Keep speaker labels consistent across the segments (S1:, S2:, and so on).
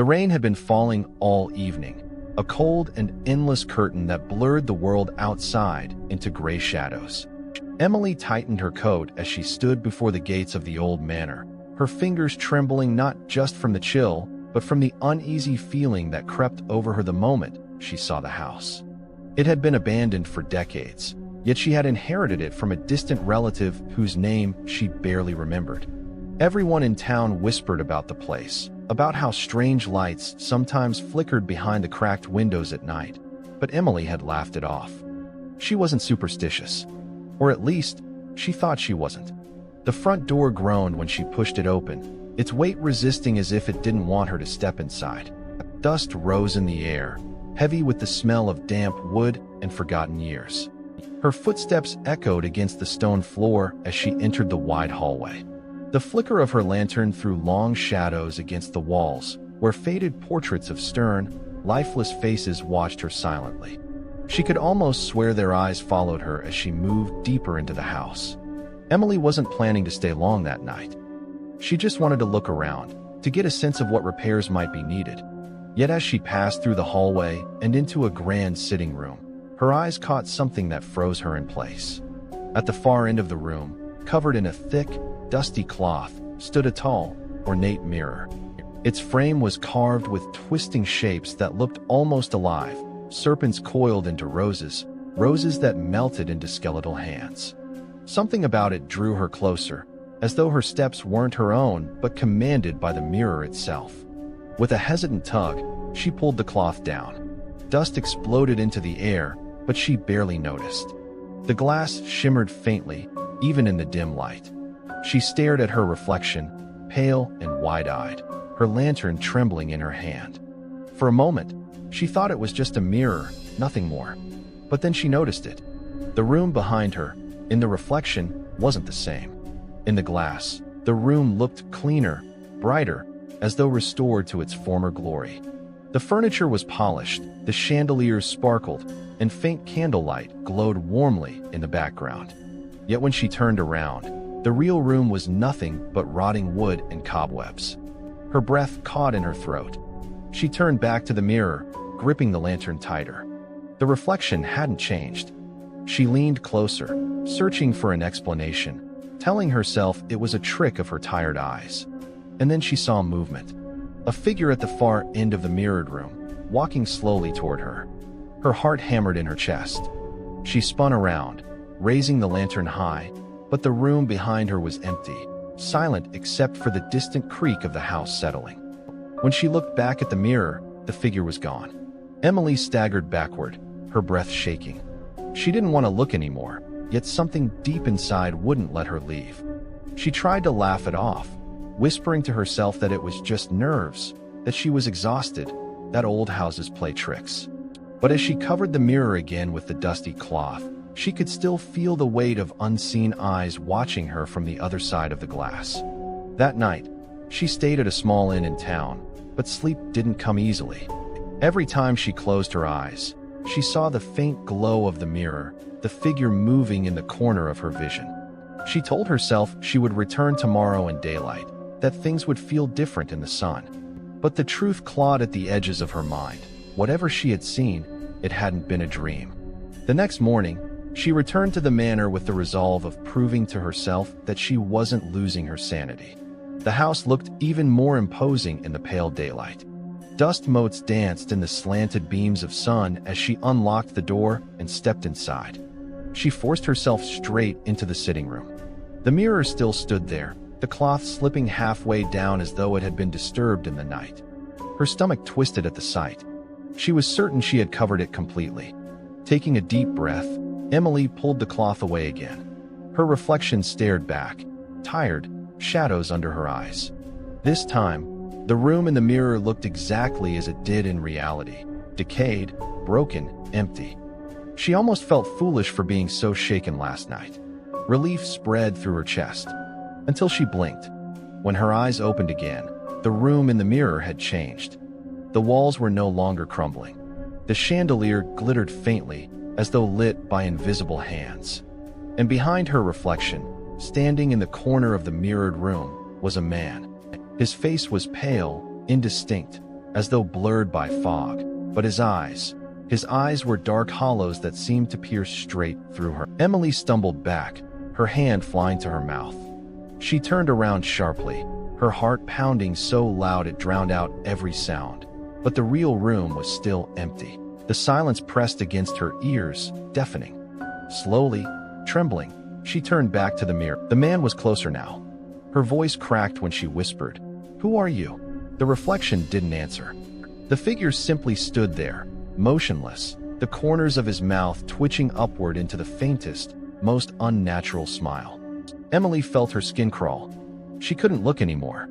S1: The rain had been falling all evening, a cold and endless curtain that blurred the world outside into gray shadows. Emily tightened her coat as she stood before the gates of the old manor, her fingers trembling not just from the chill, but from the uneasy feeling that crept over her the moment she saw the house. It had been abandoned for decades, yet she had inherited it from a distant relative whose name she barely remembered. Everyone in town whispered about the place, about how strange lights sometimes flickered behind the cracked windows at night, but Emily had laughed it off. She wasn't superstitious, or at least, she thought she wasn't. The front door groaned when she pushed it open, its weight resisting as if it didn't want her to step inside. Dust rose in the air, heavy with the smell of damp wood and forgotten years. Her footsteps echoed against the stone floor as she entered the wide hallway. The flicker of her lantern threw long shadows against the walls, where faded portraits of stern, lifeless faces watched her silently. She could almost swear their eyes followed her as she moved deeper into the house. Emily wasn't planning to stay long that night. She just wanted to look around, to get a sense of what repairs might be needed. Yet as she passed through the hallway and into a grand sitting room, her eyes caught something that froze her in place. At the far end of the room, covered in a thick, dusty cloth, stood a tall, ornate mirror. Its frame was carved with twisting shapes that looked almost alive, serpents coiled into roses, roses that melted into skeletal hands. Something about it drew her closer, as though her steps weren't her own but commanded by the mirror itself. With a hesitant tug, she pulled the cloth down. Dust exploded into the air, but she barely noticed. The glass shimmered faintly, even in the dim light. She stared at her reflection, pale and wide-eyed, her lantern trembling in her hand. For a moment, she thought it was just a mirror, nothing more. But then she noticed it. The room behind her, in the reflection, wasn't the same. In the glass, the room looked cleaner, brighter, as though restored to its former glory. The furniture was polished, the chandeliers sparkled, and faint candlelight glowed warmly in the background. Yet when she turned around, the real room was nothing but rotting wood and cobwebs. Her breath caught in her throat. She turned back to the mirror, gripping the lantern tighter. The reflection hadn't changed. She leaned closer, searching for an explanation, telling herself it was a trick of her tired eyes. And then she saw movement. A figure at the far end of the mirrored room, walking slowly toward her. Her heart hammered in her chest. She spun around, raising the lantern high, but the room behind her was empty, silent except for the distant creak of the house settling. When she looked back at the mirror, the figure was gone. Emily staggered backward, her breath shaking. She didn't want to look anymore, yet something deep inside wouldn't let her leave. She tried to laugh it off, whispering to herself that it was just nerves, that she was exhausted, that old houses play tricks. But as she covered the mirror again with the dusty cloth, she could still feel the weight of unseen eyes watching her from the other side of the glass. That night, she stayed at a small inn in town, but sleep didn't come easily. Every time she closed her eyes, she saw the faint glow of the mirror, the figure moving in the corner of her vision. She told herself she would return tomorrow in daylight, that things would feel different in the sun. But the truth clawed at the edges of her mind. Whatever she had seen, it hadn't been a dream. The next morning, she returned to the manor with the resolve of proving to herself that she wasn't losing her sanity. The house looked even more imposing in the pale daylight. Dust motes danced in the slanted beams of sun as she unlocked the door and stepped inside. She forced herself straight into the sitting room. The mirror still stood there, the cloth slipping halfway down as though it had been disturbed in the night. Her stomach twisted at the sight. She was certain she had covered it completely. Taking a deep breath, Emily pulled the cloth away again. Her reflection stared back, tired, shadows under her eyes. This time, the room in the mirror looked exactly as it did in reality, decayed, broken, empty. She almost felt foolish for being so shaken last night. Relief spread through her chest, until she blinked. When her eyes opened again, the room in the mirror had changed. The walls were no longer crumbling. The chandelier glittered faintly, as though lit by invisible hands. And behind her reflection, standing in the corner of the mirrored room, was a man. His face was pale, indistinct, as though blurred by fog. But his eyes were dark hollows that seemed to pierce straight through her. Emily stumbled back, her hand flying to her mouth. She turned around sharply, her heart pounding so loud it drowned out every sound. But the real room was still empty. The silence pressed against her ears, deafening. Slowly, trembling, she turned back to the mirror. The man was closer now. Her voice cracked when she whispered, "Who are you?" The reflection didn't answer. The figure simply stood there, motionless, the corners of his mouth twitching upward into the faintest, most unnatural smile. Emily felt her skin crawl. She couldn't look anymore.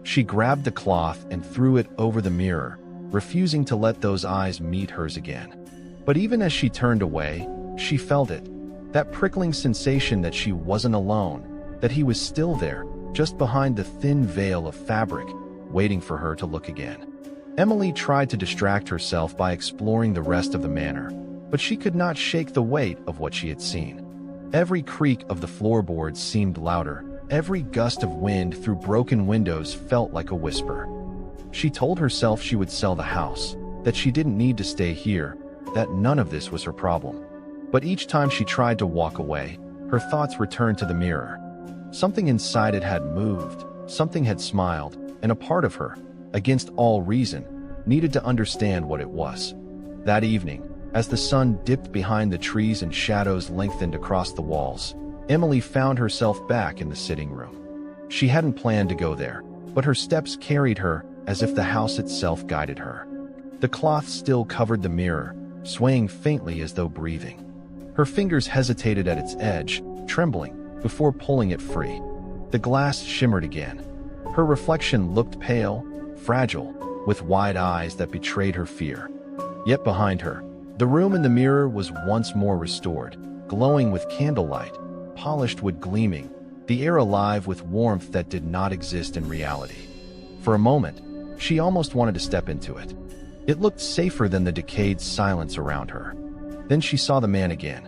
S1: She grabbed the cloth and threw it over the mirror, refusing to let those eyes meet hers again. But even as she turned away, she felt it, that prickling sensation that she wasn't alone, that he was still there, just behind the thin veil of fabric, waiting for her to look again. Emily tried to distract herself by exploring the rest of the manor, but she could not shake the weight of what she had seen. Every creak of the floorboards seemed louder. Every gust of wind through broken windows felt like a whisper. She told herself she would sell the house, that she didn't need to stay here, that none of this was her problem. But each time she tried to walk away, her thoughts returned to the mirror. Something inside it had moved, something had smiled, and a part of her, against all reason, needed to understand what it was. That evening, as the sun dipped behind the trees and shadows lengthened across the walls, Emily found herself back in the sitting room. She hadn't planned to go there, but her steps carried her as if the house itself guided her. The cloth still covered the mirror, swaying faintly as though breathing. Her fingers hesitated at its edge, trembling, before pulling it free. The glass shimmered again. Her reflection looked pale, fragile, with wide eyes that betrayed her fear. Yet behind her, the room in the mirror was once more restored, glowing with candlelight, polished wood gleaming, the air alive with warmth that did not exist in reality. For a moment, she almost wanted to step into it. It looked safer than the decayed silence around her. Then she saw the man again.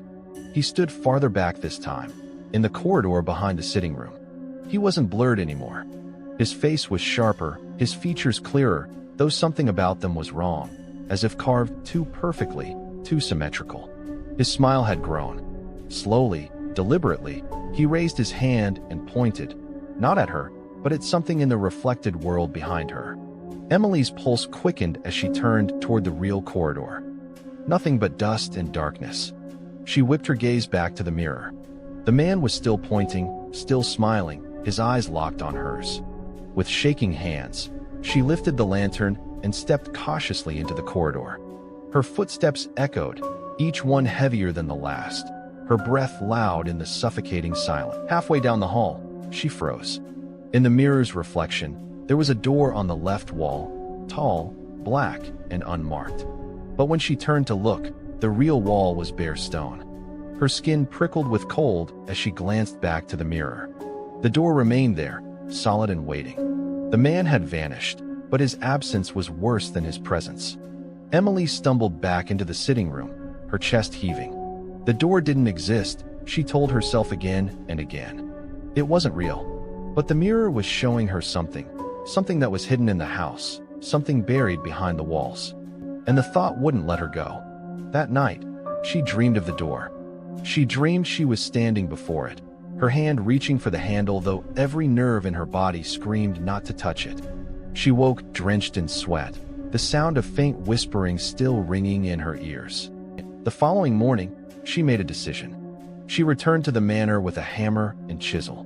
S1: He stood farther back this time, in the corridor behind the sitting room. He wasn't blurred anymore. His face was sharper, his features clearer, though something about them was wrong, as if carved too perfectly, too symmetrical. His smile had grown. Slowly, deliberately, he raised his hand and pointed, not at her, but at something in the reflected world behind her. Emily's pulse quickened as she turned toward the real corridor. Nothing but dust and darkness. She whipped her gaze back to the mirror. The man was still pointing, still smiling, his eyes locked on hers. With shaking hands, she lifted the lantern and stepped cautiously into the corridor. Her footsteps echoed, each one heavier than the last, her breath loud in the suffocating silence. Halfway down the hall, she froze. In the mirror's reflection, there was a door on the left wall, tall, black, and unmarked. But when she turned to look, the real wall was bare stone. Her skin prickled with cold as she glanced back to the mirror. The door remained there, solid and waiting. The man had vanished, but his absence was worse than his presence. Emily stumbled back into the sitting room, her chest heaving. The door didn't exist, she told herself again and again. It wasn't real. But the mirror was showing her something that was hidden in the house, something buried behind the walls. And the thought wouldn't let her go. That night, she dreamed of the door. She dreamed she was standing before it, her hand reaching for the handle, though every nerve in her body screamed not to touch it. She woke drenched in sweat, the sound of faint whispering still ringing in her ears. The following morning, she made a decision. She returned to the manor with a hammer and chisel.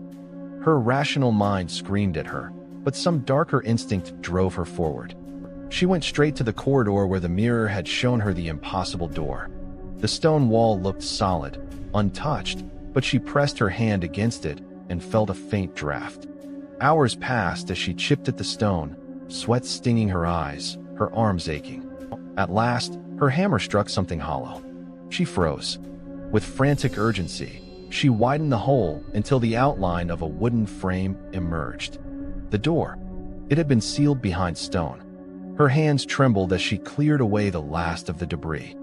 S1: Her rational mind screamed at her, but some darker instinct drove her forward. She went straight to the corridor where the mirror had shown her the impossible door. The stone wall looked solid, untouched, but she pressed her hand against it and felt a faint draft. Hours passed as she chipped at the stone, sweat stinging her eyes, her arms aching. At last, her hammer struck something hollow. She froze. With frantic urgency, she widened the hole until the outline of a wooden frame emerged. The door. It had been sealed behind stone. Her hands trembled as she cleared away the last of the debris.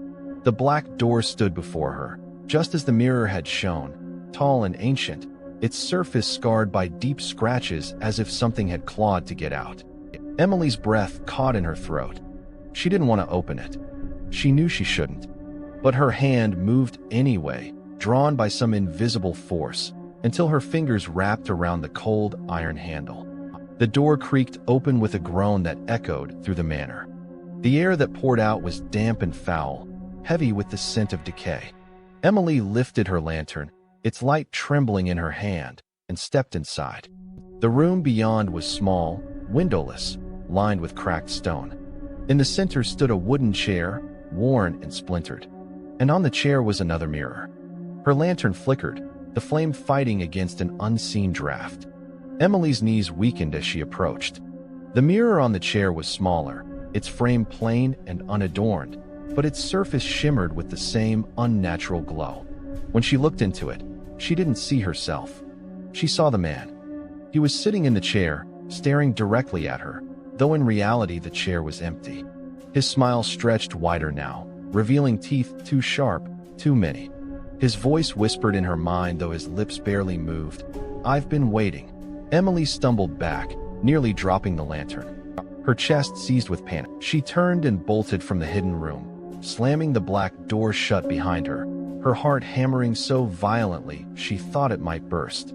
S1: The black door stood before her, just as the mirror had shown, tall and ancient, its surface scarred by deep scratches as if something had clawed to get out. Emily's breath caught in her throat. She didn't want to open it. She knew she shouldn't. But her hand moved anyway, drawn by some invisible force, until her fingers wrapped around the cold iron handle. The door creaked open with a groan that echoed through the manor. The air that poured out was damp and foul, heavy with the scent of decay. Emily lifted her lantern, its light trembling in her hand, and stepped inside. The room beyond was small, windowless, lined with cracked stone. In the center stood a wooden chair, worn and splintered. And on the chair was another mirror. Her lantern flickered, the flame fighting against an unseen draft. Emily's knees weakened as she approached. The mirror on the chair was smaller, its frame plain and unadorned, but its surface shimmered with the same unnatural glow. When she looked into it, she didn't see herself. She saw the man. He was sitting in the chair, staring directly at her, though in reality the chair was empty. His smile stretched wider now, revealing teeth too sharp, too many. His voice whispered in her mind, though his lips barely moved. "I've been waiting." Emily stumbled back, nearly dropping the lantern. Her chest seized with panic. She turned and bolted from the hidden room, slamming the black door shut behind her, her heart hammering so violently she thought it might burst.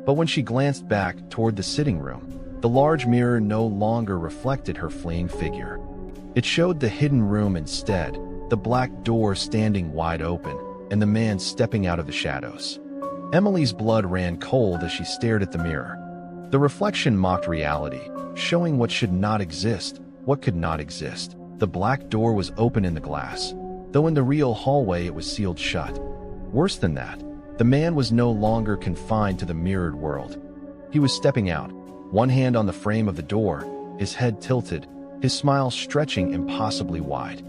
S1: But when she glanced back toward the sitting room, the large mirror no longer reflected her fleeing figure. It showed the hidden room instead, the black door standing wide open, and the man stepping out of the shadows. Emily's blood ran cold as she stared at the mirror. The reflection mocked reality, showing what should not exist, what could not exist. The black door was open in the glass, though in the real hallway it was sealed shut. Worse than that, the man was no longer confined to the mirrored world. He was stepping out, one hand on the frame of the door, his head tilted, his smile stretching impossibly wide.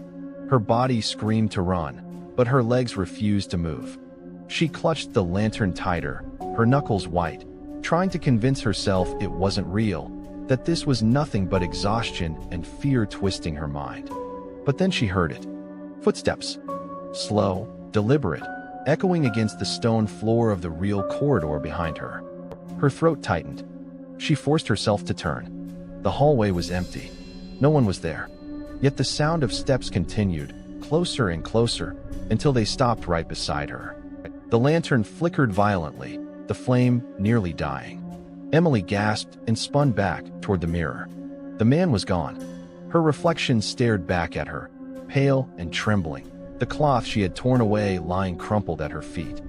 S1: Her body screamed to run, but her legs refused to move. She clutched the lantern tighter, her knuckles white, trying to convince herself it wasn't real, that this was nothing but exhaustion and fear twisting her mind. But then she heard it. Footsteps. Slow, deliberate, echoing against the stone floor of the real corridor behind her. Her throat tightened. She forced herself to turn. The hallway was empty. No one was there. Yet the sound of steps continued, closer and closer, until they stopped right beside her. The lantern flickered violently, the flame nearly dying. Emily gasped and spun back toward the mirror. The man was gone. Her reflection stared back at her, pale and trembling, the cloth she had torn away lying crumpled at her feet.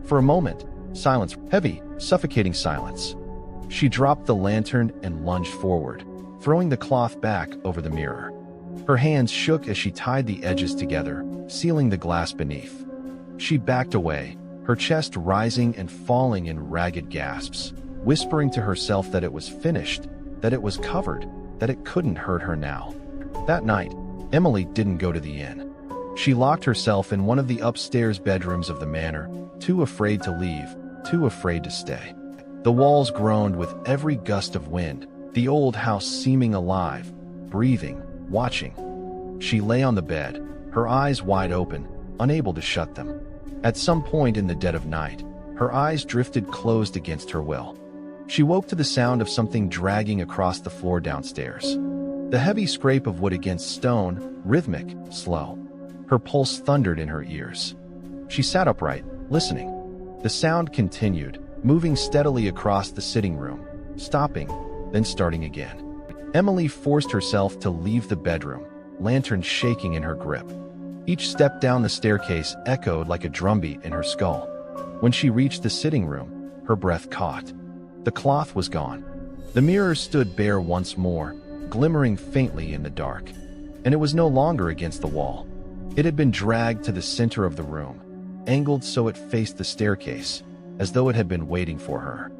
S1: For a moment, silence, heavy, suffocating silence. She dropped the lantern and lunged forward, throwing the cloth back over the mirror. Her hands shook as she tied the edges together, sealing the glass beneath. She backed away, her chest rising and falling in ragged gasps, whispering to herself that it was finished, that it was covered, that it couldn't hurt her now. That night, Emily didn't go to the inn. She locked herself in one of the upstairs bedrooms of the manor, too afraid to leave, too afraid to stay. The walls groaned with every gust of wind, the old house seeming alive, breathing, watching. She lay on the bed, her eyes wide open, unable to shut them. At some point in the dead of night, her eyes drifted closed against her will. She woke to the sound of something dragging across the floor downstairs. The heavy scrape of wood against stone, rhythmic, slow. Her pulse thundered in her ears. She sat upright, listening. The sound continued, moving steadily across the sitting room, stopping, then starting again. Emily forced herself to leave the bedroom, lantern shaking in her grip. Each step down the staircase echoed like a drumbeat in her skull. When she reached the sitting room, her breath caught. The cloth was gone. The mirror stood bare once more, glimmering faintly in the dark. And it was no longer against the wall. It had been dragged to the center of the room, angled so it faced the staircase, as though it had been waiting for her.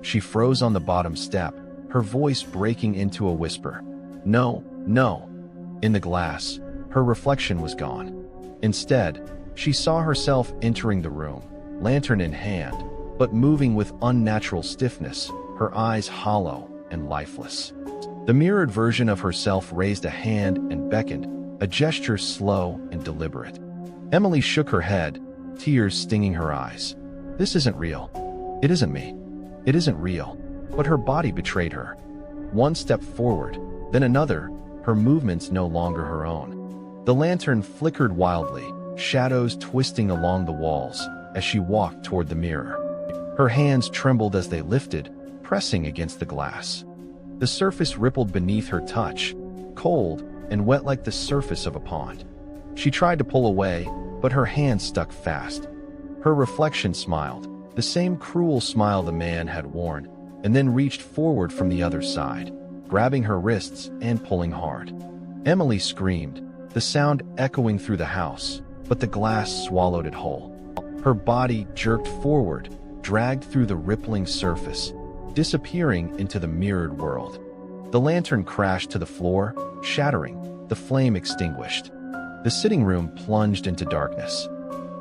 S1: She froze on the bottom step, her voice breaking into a whisper. No, no. In the glass, her reflection was gone. Instead, she saw herself entering the room, lantern in hand, but moving with unnatural stiffness, her eyes hollow and lifeless. The mirrored version of herself raised a hand and beckoned, a gesture slow and deliberate. Emily shook her head, tears stinging her eyes. This isn't real. It isn't me. It isn't real. But her body betrayed her. One step forward, Then another, her movements no longer her own. The lantern flickered wildly, shadows twisting along the walls as she walked toward the mirror. Her hands trembled as they lifted, pressing against the glass. The surface rippled beneath her touch, cold and wet like the surface of a pond. She tried to pull away, but her hand stuck fast. Her reflection smiled, the same cruel smile the man had worn, and then reached forward from the other side, grabbing her wrists and pulling hard. Emily screamed, the sound echoing through the house, but the glass swallowed it whole. Her body jerked forward, dragged through the rippling surface, disappearing into the mirrored world. The lantern crashed to the floor, shattering, the flame extinguished. The sitting room plunged into darkness.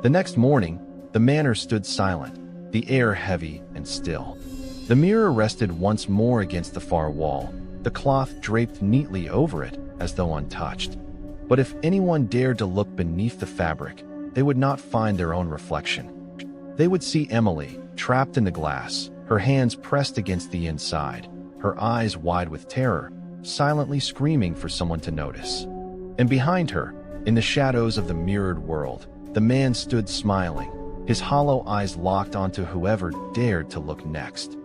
S1: The next morning, the manor stood silent, the air heavy and still. The mirror rested once more against the far wall, the cloth draped neatly over it as though untouched. But if anyone dared to look beneath the fabric, they would not find their own reflection. They would see Emily, trapped in the glass, her hands pressed against the inside, her eyes wide with terror, silently screaming for someone to notice. And behind her, in the shadows of the mirrored world, the man stood smiling, his hollow eyes locked onto whoever dared to look next.